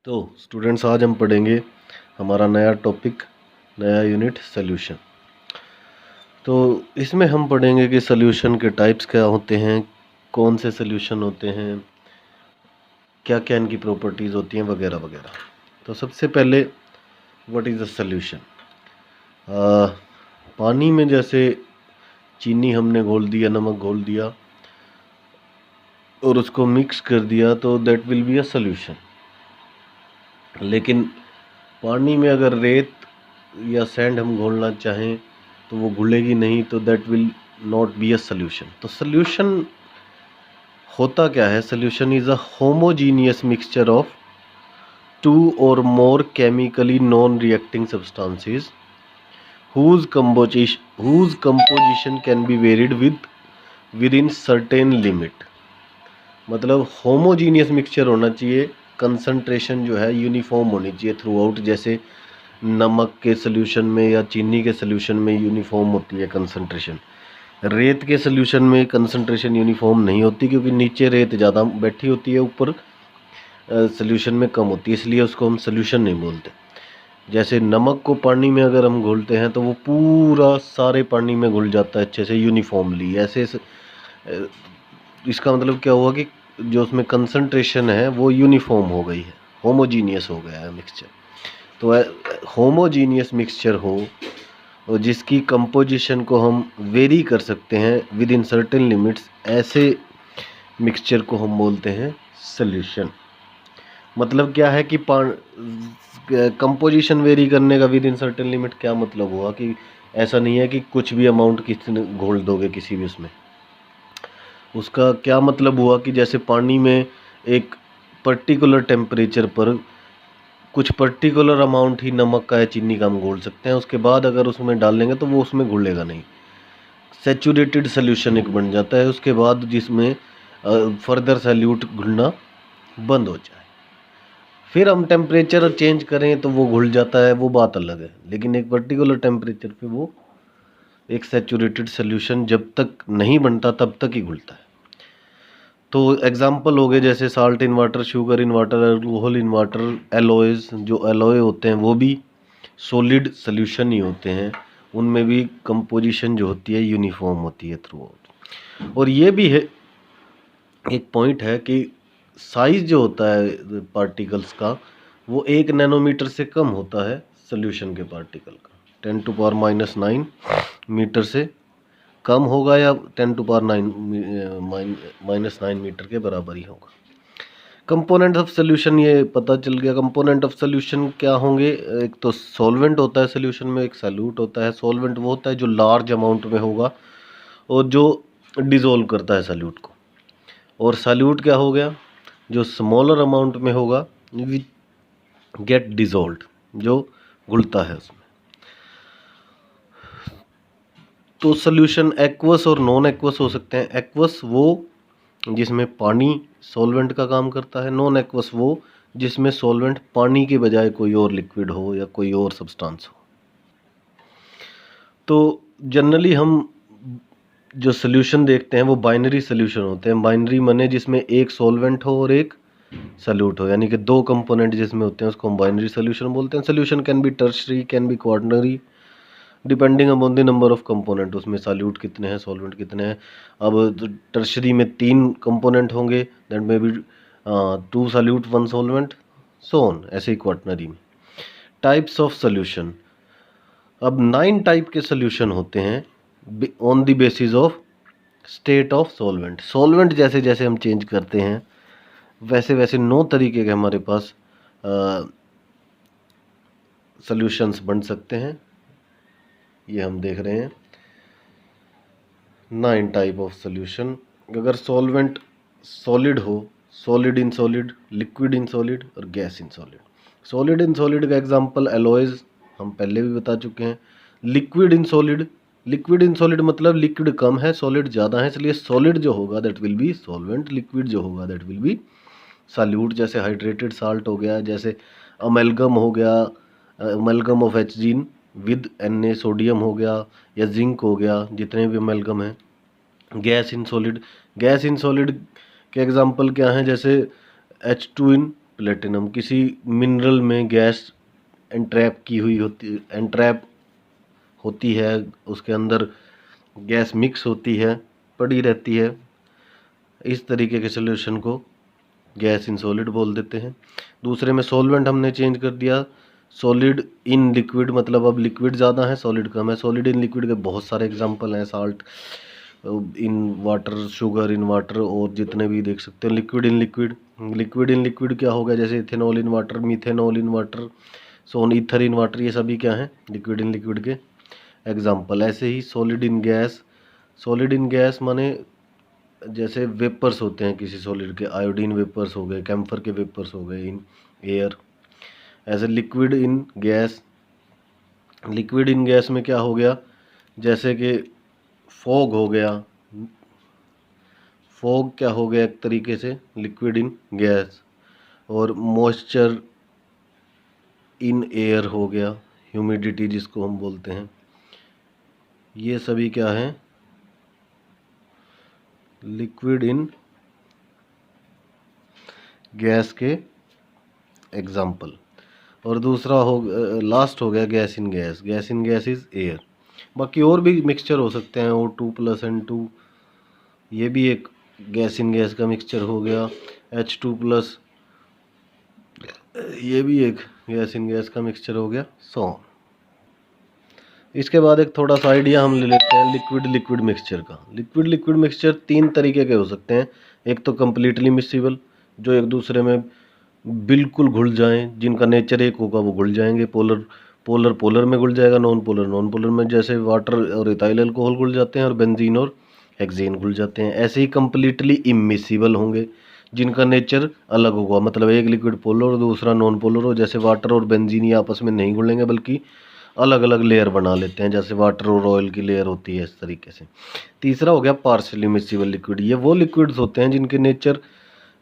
तो स्टूडेंट्स, आज हम पढ़ेंगे हमारा नया टॉपिक, नया यूनिट सॉल्यूशन। तो इसमें हम पढ़ेंगे कि सॉल्यूशन के टाइप्स क्या होते हैं, कौन से सॉल्यूशन होते हैं, क्या क्या इनकी प्रॉपर्टीज़ होती हैं, वगैरह वगैरह। तो सबसे पहले, व्हाट इज़ अ सॉल्यूशन। पानी में जैसे चीनी हमने घोल दिया, नमक घोल दिया और उसको मिक्स कर दिया, तो that will B a solution. लेकिन पानी में अगर रेत या सैंड हम घोलना चाहें तो वो घुलेगी नहीं, तो that will not be a solution. तो सॉल्यूशन होता क्या है? Solution is a homogeneous mixture of two और more chemically non reacting substances whose composition can be varied within certain limit। मतलब होमोजीनियस मिक्सचर होना चाहिए, कंसंट्रेशन जो है यूनिफॉर्म होनी चाहिए थ्रू आउट। जैसे नमक के सोल्यूशन में या चीनी के सोल्यूशन में यूनिफॉर्म होती है कंसंट्रेशन, रेत के सोल्यूशन में कंसंट्रेशन यूनिफॉर्म नहीं होती, क्योंकि नीचे रेत ज़्यादा बैठी होती है, ऊपर सोल्यूशन में कम होती है, इसलिए उसको हम सोल्यूशन नहीं बोलते। जैसे नमक को पानी में अगर हम घोलते हैं तो वो पूरा सारे पानी में घुल जाता है अच्छे से यूनिफॉर्मली। इसका मतलब क्या हुआ कि जो उसमें कंसंट्रेशन है वो यूनिफॉर्म हो गई है, होमोजीनियस हो गया है मिक्सचर। तो होमोजीनियस मिक्सचर हो और जिसकी कंपोजिशन को हम वेरी कर सकते हैं विद इन सर्टेन लिमिट्स, ऐसे मिक्सचर को हम बोलते हैं सॉल्यूशन। मतलब क्या है कि कंपोजिशन वेरी करने का विद इन सर्टेन लिमिट क्या मतलब हुआ कि ऐसा नहीं है कि कुछ भी अमाउंट किसी घोल दोगे किसी भी उसमें। उसका क्या मतलब हुआ कि जैसे पानी में एक पर्टिकुलर टेम्परेचर पर कुछ पर्टिकुलर अमाउंट ही नमक का या चीनी का हम घोल सकते हैं, उसके बाद अगर उसमें डाल लेंगे तो वो उसमें घुलेगा नहीं, सैचुरेटेड सोल्यूशन एक बन जाता है उसके बाद, जिसमें फर्दर सॉल्यूट घुलना बंद हो जाए। फिर हम टेम्परेचर चेंज करें तो वो घुल जाता है, वो बात अलग है, लेकिन एक पर्टिकुलर टेम्परेचर पे वो एक सैचुरेटेड सोल्यूशन जब तक नहीं बनता तब तक ही घुलता है। तो एग्जाम्पल हो गए जैसे salt in water, sugar in water, alcohol in water, alloys. जो एलोय होते हैं वो भी सॉलिड सोल्यूशन ही होते हैं, उनमें भी कंपोजिशन जो होती है यूनिफॉर्म होती है थ्रू आउट। और ये भी है एक पॉइंट है कि साइज जो होता है पार्टिकल्स का वो 1 नैनोमीटर से कम होता है सोल्यूशन के पार्टिकल का। 10⁻⁹ मीटर से कम होगा या 10⁻⁹ मीटर के बराबर ही होगा। कंपोनेंट ऑफ सोल्यूशन ये पता चल गया। कंपोनेंट ऑफ सोल्यूशन क्या होंगे? एक तो सॉल्वेंट होता है सोल्यूशन में, एक सॉल्यूट होता है। सॉल्वेंट वो होता है जो लार्ज अमाउंट में होगा और जो डिज़ोल्व करता है सॉल्यूट को, और सॉल्यूट क्या हो गया? जो स्मॉलर अमाउंट में होगा, गेट डिज़ोल्व्ड, जो घुलता है उसमें। तो सोल्यूशन एक्वस और नॉन एक्वस हो सकते हैं। एक्वस वो जिसमें पानी सॉल्वेंट का काम करता है, नॉन एक्वस वो जिसमें सॉल्वेंट पानी के बजाय कोई और लिक्विड हो या कोई और सब्सटेंस हो। तो जनरली हम जो सोल्यूशन देखते हैं वो बाइनरी सोल्यूशन होते हैं। बाइनरी माने जिसमें एक सॉल्वेंट हो और एक सॉल्यूट हो, यानी कि दो कंपोनेंट जिसमें होते हैं उसको हम बाइनरी सोल्यूशन बोलते हैं। Solution can B tertiary, can be quaternary, depending upon the number of component. उसमें सॉल्यूट कितने हैं, सॉल्वेंट कितने हैं। अब टर्शरी में 3 कंपोनेंट होंगे, that may be 2 solute 1 solvent, so on. ऐसे ही क्वार्टनरी में। टाइप्स ऑफ सोल्यूशन, अब 9 टाइप के सोल्यूशन होते हैं on the basis of state of solvent. Solvent जैसे जैसे हम चेंज करते हैं वैसे वैसे 9 तरीके के हमारे पास सोल्यूशंस बन सकते हैं। ये हम देख रहे हैं 9 टाइप ऑफ सोल्यूशन। अगर सॉल्वेंट सॉलिड हो, solid in solid, liquid in solid और gas in solid. Solid in solid का एग्जांपल एलॉयज हम पहले भी बता चुके हैं। Liquid in solid, liquid in solid मतलब लिक्विड कम है सॉलिड ज़्यादा है, इसलिए सॉलिड जो होगा that will be solvent, liquid जो होगा दैट विल बी सॉल्यूट। जैसे हाइड्रेटेड साल्ट हो गया, जैसे अमेलगम हो गया, amalgam of HG with Na, sodium हो गया, या जिंक हो गया, जितने भी अमेलगम हैं। Gas in solid, gas in solid के एग्जांपल क्या हैं? जैसे H2 इन प्लेटिनम, किसी मिनरल में गैस एंट्रैप की हुई होती, एंट्रैप होती है, उसके अंदर गैस मिक्स होती है, पड़ी रहती है, इस तरीके के सॉल्यूशन को गैस इन सॉलिड बोल देते हैं। दूसरे में सॉल्वेंट हमने चेंज कर दिया, सॉलिड इन लिक्विड, मतलब अब लिक्विड ज़्यादा है सॉलिड कम है। सॉलिड इन लिक्विड के बहुत सारे एग्जांपल हैं, salt in water, sugar in water, और जितने भी देख सकते हो। Liquid in liquid, liquid in liquid क्या हो गया, जैसे ethanol in water, methanol in water, सोन ईथर इन वाटर, ये सभी क्या हैं, लिक्विड इन लिक्विड के एग्जाम्पल। ऐसे ही solid in gas, solid in gas माने जैसे वेपर्स होते हैं किसी सॉलिड के, आयोडीन वेपर्स हो गए, कैम्फर के वेपर्स हो गए in air. As a liquid in gas, liquid in gas में क्या हो गया, जैसे कि फॉग हो गया, फॉग क्या हो गया एक तरीके से लिक्विड इन गैस, और मॉइस्चर इन एयर हो गया, ह्यूमिडिटी जिसको हम बोलते हैं। ये सभी क्या है, लिक्विड इन गैस के एग्जाम्पल। और दूसरा हो, लास्ट हो गया gas in gas, gas in gas is air. बाकी और भी मिक्सचर हो सकते हैं, O2+N2, ये भी एक गैस इन गैस का मिक्सचर हो गया। H2+, ये भी एक गैस इन गैस का मिक्सचर हो गया। इसके बाद एक थोड़ा सा आइडिया हम ले लेते हैं लिक्विड लिक्विड मिक्सचर का। लिक्विड लिक्विड मिक्सचर तीन तरीके के हो सकते हैं। एक तो कम्प्लीटली मिक्सिबल, जो एक दूसरे में बिल्कुल घुल जाएं, जिनका नेचर एक होगा वो घुल जाएंगे। पोलर पोलर पोलर में घुल जाएगा, नॉन पोलर नॉन पोलर में, जैसे वाटर और इथाइल अल्कोहल घुल जाते हैं और बेंजीन और हेक्सेन घुल जाते हैं। ऐसे ही कम्प्लीटली इमिसिबल होंगे, जिनका नेचर अलग होगा, मतलब एक लिक्विड पोलर और दूसरा नॉन पोलर हो, जैसे वाटर और बेंजीन ये आपस में नहीं घुलेंगे बल्कि अलग अलग लेयर बना लेते हैं, जैसे वाटर और ऑयल की लेयर होती है, इस तरीके से। तीसरा हो गया पार्शियली मिक्सिबल लिक्विड। ये वो लिक्विड्स होते हैं जिनके नेचर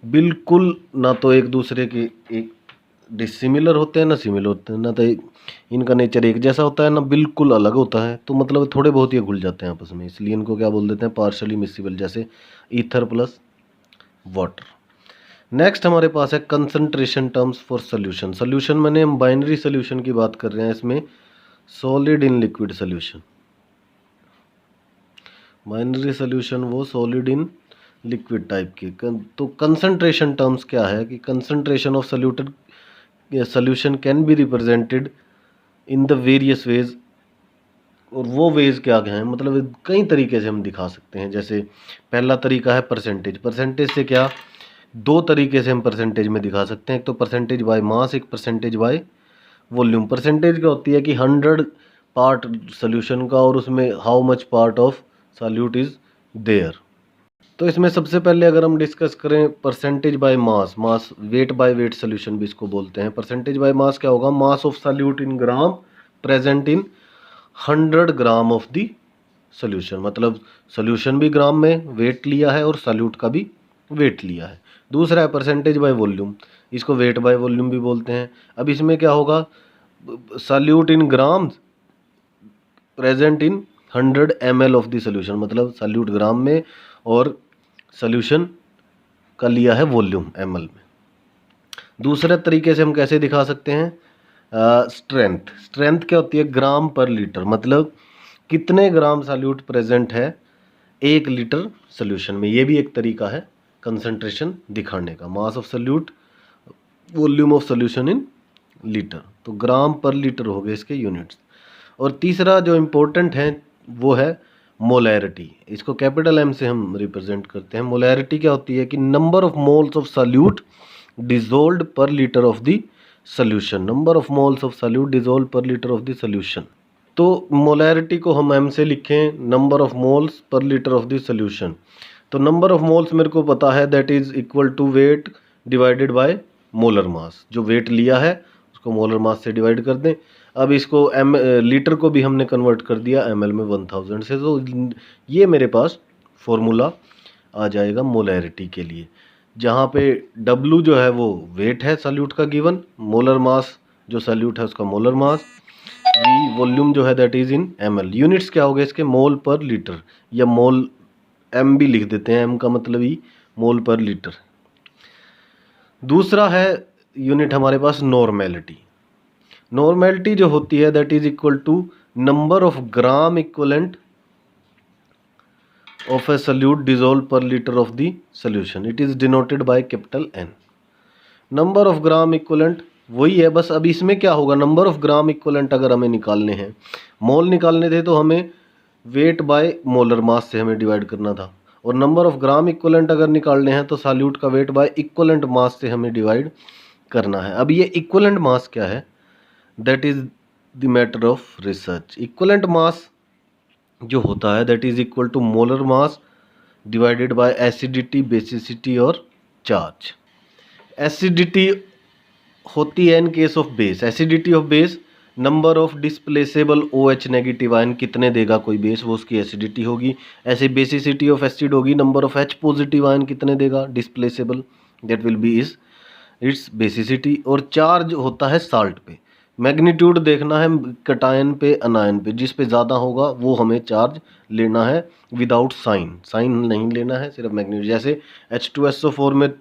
बिल्कुल ना तो एक दूसरे के एक डिसिमिलर होते हैं ना सिमिलर होते हैं, ना तो इनका नेचर एक जैसा होता है ना बिल्कुल अलग होता है, तो मतलब थोड़े बहुत ये घुल जाते हैं आपस में, इसलिए इनको क्या बोल देते हैं, पार्शियली मिक्सिबल, जैसे ईथर प्लस वाटर। नेक्स्ट हमारे पास है concentration terms for solution. Solution मैंने हम बाइनरी सोल्यूशन की बात कर रहे हैं, इसमें solid in liquid solution. Binary solution वो सॉलिड इन लिक्विड टाइप के। तो कंसंट्रेशन टर्म्स क्या है कि concentration of soluted solution can be represented in the various ways. और वो वेज क्या हैं, मतलब कई तरीके से हम दिखा सकते हैं। जैसे पहला तरीका है परसेंटेज। परसेंटेज से क्या, दो तरीके से हम परसेंटेज में दिखा सकते हैं, एक तो परसेंटेज बाय मास, एक परसेंटेज बाय वॉल्यूम। परसेंटेज क्या होती है कि 100 पार्ट सोल्यूशन का और उसमें how much part of solute is there. तो इसमें सबसे पहले अगर हम डिस्कस करें percentage by mass, mass weight by weight solution भी इसको बोलते हैं। परसेंटेज बाय मास क्या होगा, mass of solute in gram present in 100 gram of the solution, मतलब सोल्यूशन भी ग्राम में वेट लिया है और सॉल्यूट का भी वेट लिया है। दूसरा है परसेंटेज बाय वॉल्यूम, इसको वेट बाय वॉल्यूम भी बोलते हैं। अब इसमें क्या होगा, solute in gram present in 100 ml of the solution, मतलब सॉल्यूट ग्राम में और सोल्यूशन का लिया है वॉल्यूम ml में। दूसरे तरीके से हम कैसे दिखा सकते हैं, स्ट्रेंथ। स्ट्रेंथ क्या होती है, ग्राम पर लीटर, मतलब कितने ग्राम सॉल्यूट प्रेजेंट है 1 लीटर सोल्यूशन में। ये भी एक तरीका है कंसंट्रेशन दिखाने का। मास of solute, volume of solution in litre, तो ग्राम पर लीटर हो गए इसके यूनिट्स। और तीसरा जो इम्पोर्टेंट है वो है मोलैरिटी। इसको कैपिटल M से हम रिप्रेजेंट करते हैं। मोलैरिटी क्या होती है कि number of moles of solute dissolved per litre of the solution, number of moles of solute dissolved per litre of the solution. तो मोलैरिटी को हम M से लिखें number of moles per litre of the solution. तो number of moles मेरे को पता है, that is equal to weight divided by molar mass. जो वेट लिया है उसको मोलर मास से डिवाइड कर दें। अब इसको लीटर को भी हमने कन्वर्ट कर दिया ml में 1000 से, तो ये मेरे पास फॉर्मूला आ जाएगा मोलैरिटी के लिए, जहाँ पे W जो है वो वेट है सॉल्यूट का गिवन, मोलर मास जो सॉल्यूट है उसका मोलर मास, V वॉल्यूम जो है that is in ml। Units क्या हो गए इसके, मोल पर लीटर, या मोल M भी लिख देते हैं, M का मतलब ही मोल पर लीटर। दूसरा है यूनिट हमारे पास नॉर्मेलिटी। नॉर्मेलिटी जो होती है that is equal to number of gram equivalent of a solute dissolve per litre of the solution. It is denoted by capital N. Number of gram equivalent वही है, बस अब इसमें क्या होगा, नंबर ऑफ ग्राम इक्वलेंट अगर हमें निकालने हैं, मोल निकालने थे तो हमें वेट बाय मोलर मास से हमें डिवाइड करना था, और नंबर ऑफ ग्राम इक्वलेंट अगर निकालने हैं तो सॉल्यूट का वेट बाय इक्वलेंट मास से हमें डिवाइड करना है। अब ये इक्वलेंट मास क्या है, that is the matter of research. Equivalent mass जो होता है that is equal to molar mass divided by acidity, basicity और चार्ज। एसिडिटी होती है in case of base, acidity of base number of displaceable OH negative ion कितने देगा कोई base, वो उसकी एसिडिटी होगी। ऐसे बेसिसिटी ऑफ एसिड होगी number of H positive ion कितने देगा displaceable, that will be is its basicity. और चार्ज होता है साल्ट पे, मैग्नीट्यूड देखना है कटायन पे अनायन पे, जिस पे ज़्यादा होगा वो हमें चार्ज लेना है विदाउट साइन, साइन नहीं लेना है, सिर्फ मैग्नीट्यूड। जैसे H2SO4 में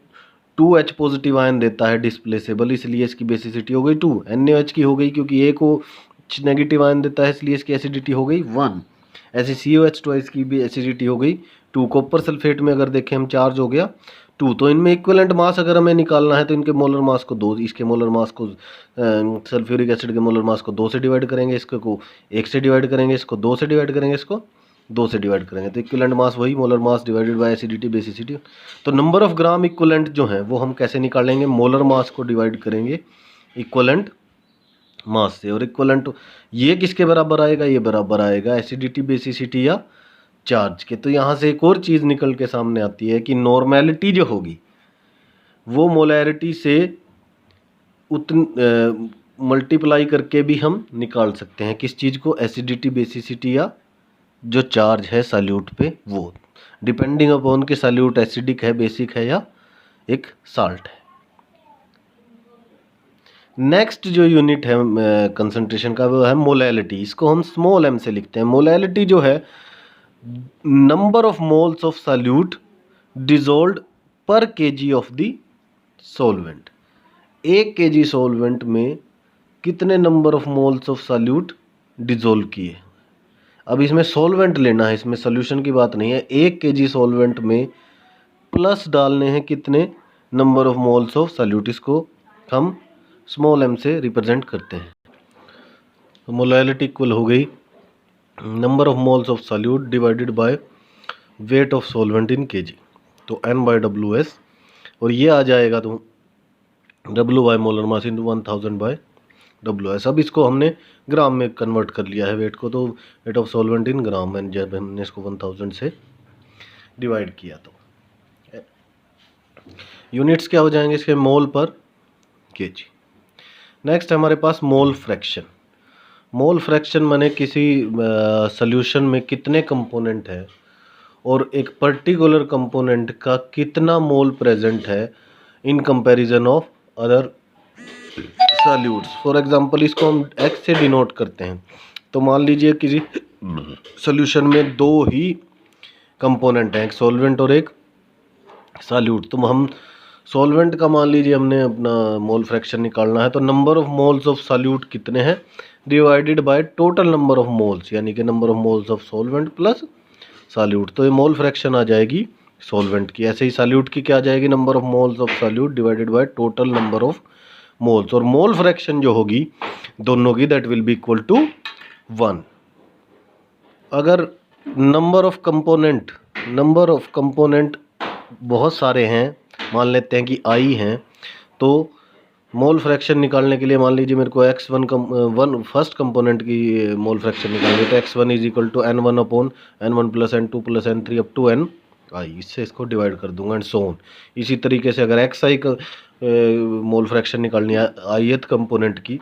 2H पॉजिटिव आयन देता है डिस्प्लेसेबल, इसलिए इसकी बेसिसिटी हो गई 2। NaOH की हो गई क्योंकि A को नेगेटिव आयन देता है इसलिए इसकी एसिडिटी हो गई 1। ऐसे COH2 की भी एसिडिटी हो गई 2। कॉपर सल्फेट में अगर देखें हम चार्ज हो गया 2। तो इनमें इक्विवेलेंट मास अगर हमें निकालना है तो इनके मोलर मास को 2, इसके मोलर मास को सल्फ्यूरिक एसिड के मोलर मास को 2 से डिवाइड करेंगे, इसको को 1 से डिवाइड करेंगे, इसको 2 से डिवाइड करेंगे, इसको 2 से डिवाइड करेंगे, तो इक्विवेलेंट मास वही molar mass divided by acidity basicity. तो नंबर ऑफ ग्राम इक्विवेलेंट जो है वो हम कैसे निकालेंगे, मोलर मास को डिवाइड करेंगे इक्विवेलेंट मास से। और इक्विवेलेंट ये किसके बराबर आएगा, ये बराबर आएगा एसिडिटी, बेसिसिटी या चार्ज के। तो यहाँ से एक और चीज़ निकल के सामने आती है कि नॉर्मेलिटी जो होगी वो मोलैरिटी से मल्टीप्लाई करके भी हम निकाल सकते हैं, किस चीज़ को, एसिडिटी, बेसिसिटी या जो चार्ज है सॉल्यूट पे, वो डिपेंडिंग अपॉन कि सॉल्यूट एसिडिक है, बेसिक है या एक साल्ट है। नेक्स्ट जो यूनिट है कंसंट्रेशन का वो है मोलैलिटी। इसको हम स्मॉल m से लिखते हैं। मोलैलिटी जो है number of moles of solute dissolved per KG of the solvent. 1 kg solvent में कितने number of moles of solute dissolve किए। अब इसमें सॉल्वेंट लेना है, इसमें सोल्यूशन की बात नहीं है। 1 kg सॉल्वेंट में प्लस डालने हैं कितने number of moles of solute, इसको हम स्मॉल m से रिप्रेजेंट करते हैं। तो मोलैलिटी इक्वल हो गई number of moles of solute divided by weight of solvent in kg, तो N/WS, और ये आ जाएगा तो W by molar mass into 1000 by WS। अब इसको हमने ग्राम में कन्वर्ट कर लिया है वेट को, तो वेट ऑफ सॉल्वेंट इन ग्राम में जब हमने इसको 1000 से डिवाइड किया तो यूनिट्स क्या हो जाएंगे इसके, मोल पर kg। नेक्स्ट हमारे पास मोल फ्रैक्शन। मोल फ्रैक्शन माने किसी सॉल्यूशन में कितने कंपोनेंट है और एक पर्टिकुलर कंपोनेंट का कितना मोल प्रेजेंट है in comparison of other solutes. For example इसको हम x से डिनोट करते हैं। तो मान लीजिए किसी सॉल्यूशन में 2 ही कंपोनेंट हैं, एक सॉल्वेंट और एक सॉल्यूट। तो हम सॉल्वेंट का मान लीजिए हमने अपना मोल फ्रैक्शन निकालना है, तो number of moles of solute कितने हैं divided by total number of moles, यानी कि number of moles of solvent plus solute. तो ये मोल फ्रैक्शन आ जाएगी सॉल्वेंट की। ऐसे ही सॉल्यूट की क्या आ जाएगी, number of moles of solute divided by total number of moles. और मोल फ्रैक्शन जो होगी दोनों की that will be equal to 1। अगर नंबर ऑफ कंपोनेंट बहुत सारे हैं, मान लेते हैं कि i हैं, तो मोल फ्रैक्शन निकालने के लिए मान लीजिए मेरे को x1 फर्स्ट कंपोनेंट की मोल फ्रैक्शन निकालनी, तो x1 is equal to n1 upon n1 plus n2 plus n3 up to n i, इससे इसको डिवाइड कर दूंगा एंड सो ऑन। इसी तरीके से अगर xi का मोल फ्रैक्शन निकालनी है ith कंपोनेंट की,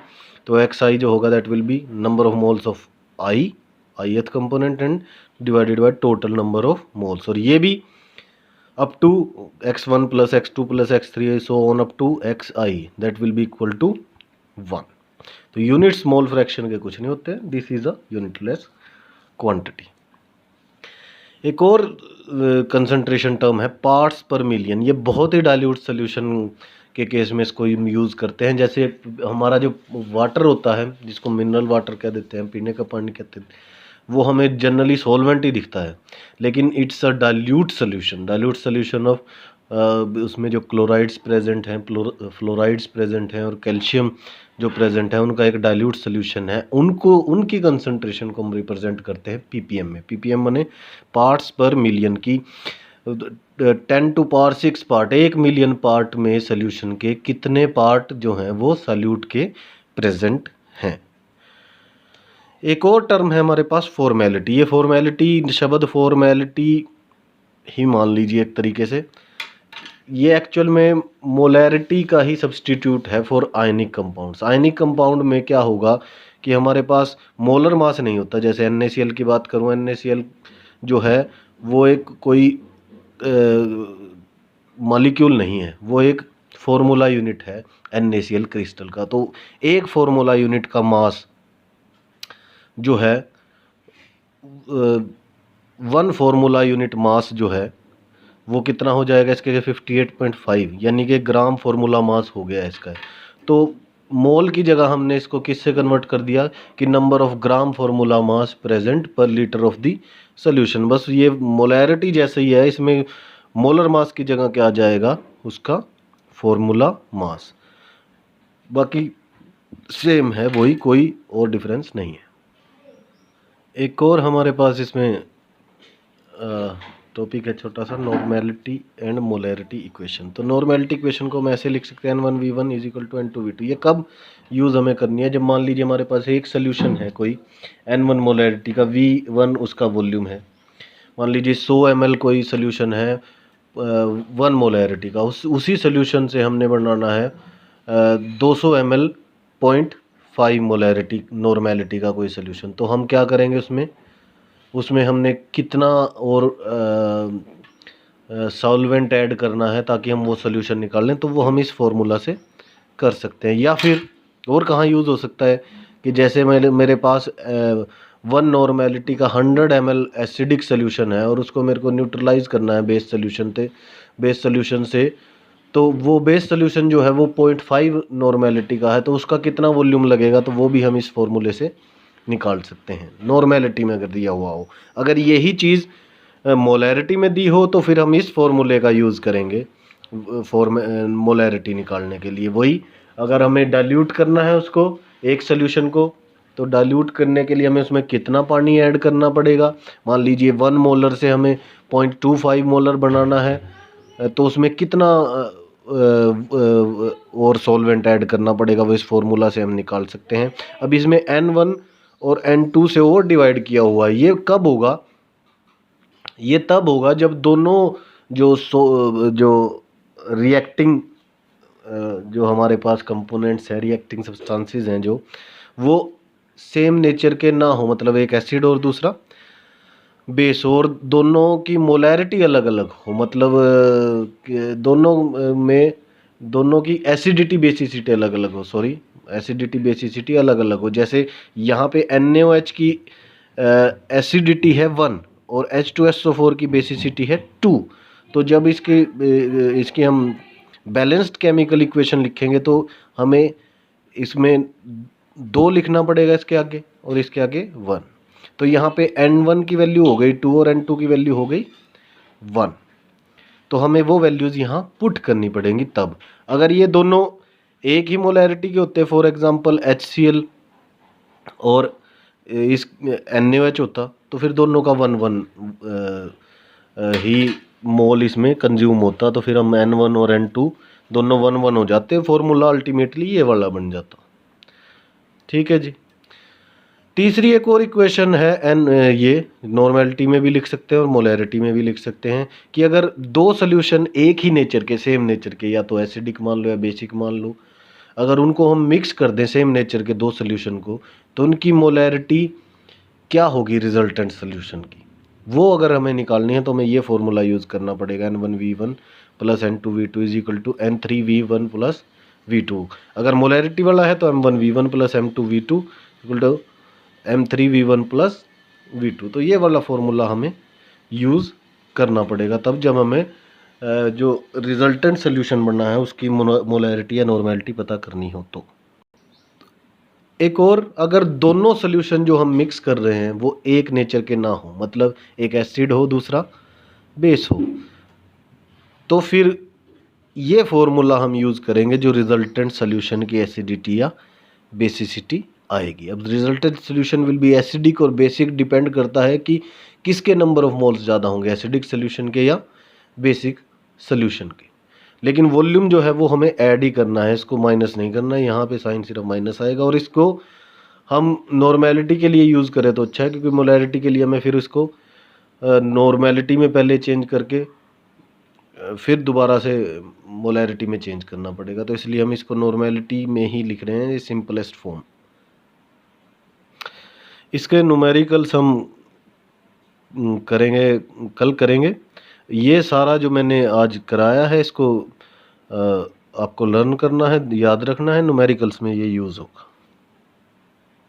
तो xi जो होगा that will B number of moles of ith component and divided by total number of moles. और ये भी up to x1 plus x2 plus x3 so on up to xi that will be equal to 1। तो units mole fraction के कुछ नहीं होते, this is a unitless quantity. एक और कंसंट्रेशन टर्म है पार्ट्स पर मिलियन। ये बहुत ही डाइल्यूट सोल्यूशन के केस में इसको यूज़ करते हैं। जैसे हमारा जो वाटर होता है, जिसको मिनरल वाटर कह देते हैं, पीने का पानी कहते हैं, वो हमें जनरली सॉल्वेंट ही दिखता है, लेकिन it's a dilute solution of उसमें जो क्लोराइड्स प्रेजेंट हैं, फ्लोराइड्स प्रेजेंट हैं और कैल्शियम जो प्रेजेंट है, उनका एक डाइल्यूट सोल्यूशन है। उनको उनकी कंसंट्रेशन को हम रिप्रेजेंट करते हैं पीपीएम में। पीपीएम माने पार्ट्स पर मिलियन की 10⁻⁶ पार्ट, 1 मिलियन पार्ट में सोल्यूशन के कितने पार्ट जो हैं वो सॉल्यूट के प्रेजेंट हैं। एक और टर्म है हमारे पास फॉर्मेलिटी। ये फॉर्मेलिटी, शब्द फॉर्मेलिटी ही मान लीजिए एक तरीके से, ये एक्चुअल में मोलैरिटी का ही सब्सटीट्यूट है for ionic compounds. Ionic compound में क्या होगा कि हमारे पास मोलर मास नहीं होता। जैसे NaCl की बात करूँ, NaCl जो है वो एक कोई मॉलिक्यूल नहीं है, वो एक फॉर्मूला यूनिट है NaCl क्रिस्टल का। तो एक फॉर्मूला यूनिट का मास जो है 1 फॉर्मूला यूनिट मास जो है वो कितना हो जाएगा इसके, 58.5, यानी कि ग्राम फॉर्मूला मास हो गया इसका। तो मोल की जगह हमने इसको किससे कन्वर्ट कर दिया कि number of gram formula mass present पर लीटर ऑफ द सोल्यूशन। बस ये मोलैरिटी जैसे ही है, इसमें मोलर मास की जगह क्या आ जाएगा, उसका फॉर्मूला मास। बाकी सेम है वही, कोई और डिफरेंस नहीं है। एक और हमारे पास इसमें टॉपिक है छोटा सा, नॉर्मेलिटी एंड मोलैरिटी इक्वेशन। तो नॉर्मेलिटी इक्वेशन को हम ऐसे लिख सकते हैं N1V1 = N2V2। ये कब यूज़ हमें करनी है, जब मान लीजिए हमारे पास एक सोल्यूशन है कोई N1 मोलैरिटी का, V1 उसका वॉल्यूम है। मान लीजिए 100 ml कोई सोल्यूशन है 1 मोलैरिटी का, उसी सोल्यूशन से हमने बनाना है 200 ml 0.5 मोलैरिटी नॉर्मेलिटी का कोई सोल्यूशन। तो हम क्या करेंगे, उसमें हमने कितना और सॉल्वेंट ऐड करना है ताकि हम वो सोल्यूशन निकाल लें, तो वो हम इस फॉर्मूला से कर सकते हैं। या फिर और कहाँ यूज़ हो सकता है कि जैसे मेरे पास 1 नॉर्मेलिटी का 100 ml एसिडिक सोल्यूशन है और उसको मेरे को न्यूट्रलाइज करना है बेस सोल्यूशन से, तो वो बेस सोल्यूशन जो है वो 0.5 नॉर्मेलिटी का है, तो उसका कितना वॉल्यूम लगेगा, तो वो भी हम इस फॉर्मूले से निकाल सकते हैं नॉर्मेलिटी में अगर दिया हुआ हो। अगर यही चीज़ मोलैरिटी में दी हो तो फिर हम इस फॉर्मूले का यूज़ करेंगे मोलैरिटी निकालने के लिए। वही अगर हमें डाइल्यूट करना है उसको, एक सोल्यूशन को, तो डाइल्यूट करने के लिए हमें उसमें कितना पानी ऐड करना पड़ेगा। मान लीजिए 1 मोलर से हमें 0.25 मोलर बनाना है, तो उसमें कितना और सॉल्वेंट ऐड करना पड़ेगा, वो इस फॉर्मूला से हम निकाल सकते हैं। अब इसमें N1 और N2 से और डिवाइड किया हुआ है। ये कब होगा, ये तब होगा जब दोनों जो रिएक्टिंग जो हमारे पास कंपोनेंट्स हैं, रिएक्टिंग सब्सटेंसेस हैं, जो वो सेम नेचर के ना हो, मतलब एक एसिड और दूसरा बेस, और दोनों की मोलैरिटी अलग अलग हो, मतलब दोनों की एसिडिटी बेसिसिटी अलग अलग हो, एसिडिटी बेसिसिटी अलग अलग हो। जैसे यहाँ पे NaOH की एसिडिटी है 1 और H2SO4 की बेसिसिटी है 2। तो जब इसकी हम बैलेंस्ड केमिकल इक्वेशन लिखेंगे तो हमें इसमें 2 लिखना पड़ेगा इसके आगे, और इसके आगे 1। तो यहाँ पे N1 की वैल्यू हो गई 2 और N2 की वैल्यू हो गई 1। तो हमें वो वैल्यूज़ यहाँ पुट करनी पड़ेंगी। तब अगर ये दोनों एक ही मोलैरिटी के होते, फॉर एग्जांपल HCl और इस NaOH होता, तो फिर दोनों का 1 ही मोल इसमें कंज्यूम होता, तो फिर हम N1 और N2 दोनों 1 हो जाते, फॉर्मूला अल्टीमेटली ये वाला बन जाता। ठीक है जी। तीसरी एक और इक्वेशन है, ये नॉर्मेलिटी में भी लिख सकते हैं और मोलैरिटी में भी लिख सकते हैं, कि अगर 2 सोल्यूशन एक ही नेचर के, सेम नेचर के, या तो एसिडिक मान लो या बेसिक मान लो, अगर उनको हम मिक्स कर दें सेम नेचर के 2 सोल्यूशन को, तो उनकी मोलैरिटी क्या होगी रिजल्टेंट सोल्यूशन की, वो अगर हमें निकालनी है तो हमें ये फॉर्मूला यूज़ करना पड़ेगा, N1V1 + N2V2 = N3V1 + V2। अगर मोलैरिटी वाला है तो M1V1 + M2V2 = M3V1 + V2। तो ये वाला फॉर्मूला हमें यूज़ करना पड़ेगा तब, जब हमें जो रिजल्टेंट सोल्यूशन बनना है उसकी मोलैरिटी या नॉर्मेलिटी पता करनी हो तो। एक और, अगर दोनों सोल्यूशन जो हम मिक्स कर रहे हैं वो एक नेचर के ना हो, मतलब एक एसिड हो दूसरा बेस हो, तो फिर ये फॉर्मूला हम यूज़ करेंगे जो रिजल्टेंट सोल्यूशन की एसिडिटी या बेसिसिटी आएगी। अब resultant solution will be acidic और बेसिक डिपेंड करता है कि किसके नंबर ऑफ मोल्स ज़्यादा होंगे, एसिडिक सोल्यूशन के या बेसिक सोल्यूशन के। लेकिन वॉल्यूम जो है वो हमें ऐड ही करना है, इसको माइनस नहीं करना है। यहाँ पे साइन सिर्फ माइनस आएगा और इसको हम नॉर्मेलिटी के लिए यूज़ करें तो अच्छा है, क्योंकि मोलैरिटी के लिए हमें फिर इसको नॉर्मेलिटी में पहले चेंज करके फिर दोबारा से मोलैरिटी में चेंज करना पड़ेगा, तो इसलिए हम इसको नॉर्मेलिटी में ही लिख रहे हैं, ये सिंपलेस्ट फॉर्म। इसके न्यूमेरिकल्स हम करेंगे, कल करेंगे। ये सारा जो मैंने आज कराया है इसको आपको लर्न करना है, याद रखना है, न्यूमेरिकल्स में ये यूज़ होगा।